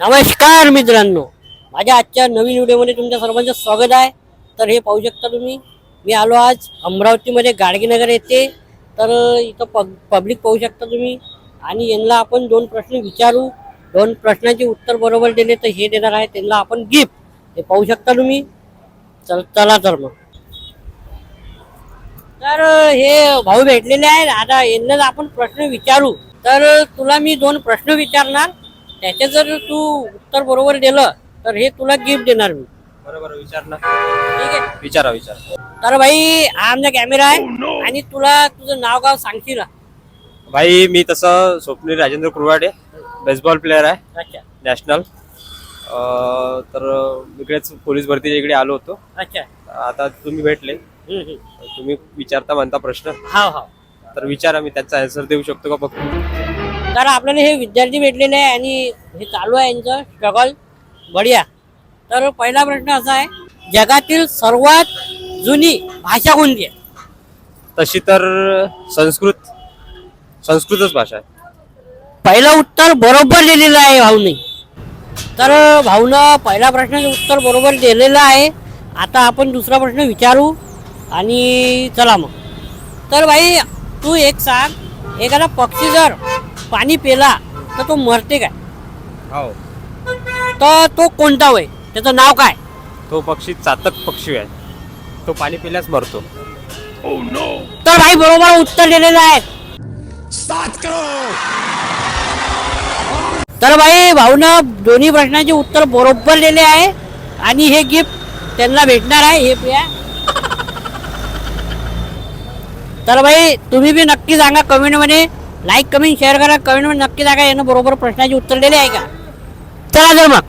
नमस्कार मित्रांनो, माझ्या आजच्या नवीन व्हिडिओमध्ये तुमच्या सर्वांचं स्वागत आहे. तर हे पाहू शकता तुम्ही, मी आलो आज अमरावतीमध्ये गाडगेनगर येथे. तर इथं पब्लिक पाहू शकता तुम्ही आणि यांना आपण दोन प्रश्न विचारू. दोन प्रश्नांचे उत्तर बरोबर दिले तर हे देणार आहे त्यांना आपण गिफ्ट. हे पाहू शकता तुम्ही. चला तर मग. तर हे भाऊ भेटलेले आहेत. आता यांना आपण प्रश्न विचारू. तर तुला मी दोन प्रश्न विचारणार, त्याचे जर तू उत्तर बरोबर दिलं तर हे तुला गिफ्ट देणार मी. बरोबर विचार ना. ठीक आहे, विचारा. तर भाई हा आमचा कॅमेरा आहे आणि तुला तुझं नाव गाव सांगशील का? भाई मी तसं स्वप्नील राजेंद्र कुरवाडे, बेसबॉल प्लेअर आहे, अच्छा नॅशनल. तर इकडेच पोलीस भरतीच्या इकडे आलो होतो. अच्छा. आता तुम्ही भेटले, तुम्ही विचारता म्हणता प्रश्न, हा हा. तर विचारा, मी त्याचा आन्सर देऊ शकतो का फक्त. तर आपल्याला हे विद्यार्थी भेटलेले आहे आणि हे चालू आहे यांचं स्ट्रगल बढिया. तर पहिला प्रश्न असा आहे, जगातील सर्वात जुनी भाषा कोणती आहे? तशी तर संस्कृतच भाषा आहे. पहिलं उत्तर बरोबर दिलेलं आहे भाऊने. तर भाऊनं पहिल्या प्रश्नाचं उत्तर बरोबर दिलेलं आहे. आता आपण दुसरा प्रश्न विचारू आणि चला मग. तर भाई तू एक सांग, एखादा पक्षी जर पाणी पिला तर तो मरते काय? हो, तर तो कोणता होय, त्याचं नाव काय? तो पक्षी चातक पक्षी आहे, तो पाणी पिल्यास मरतो. तर भाई बरोबर उत्तर दिलेलं आहे. तर भाई भाऊनं दोन्ही प्रश्नाचे उत्तर बरोबर दिले आहे आणि हे गिफ्ट त्यांना भेटणार आहे. हे प्रिया. तर भाई तुम्ही बी नक्की सांगा कमेंटमध्ये, लाईक कमेंट शेअर करा. कमेंटमध्ये नक्की सांगा यानं बरोबर प्रश्नाचे उत्तर दिले आहे का. चला तर मग.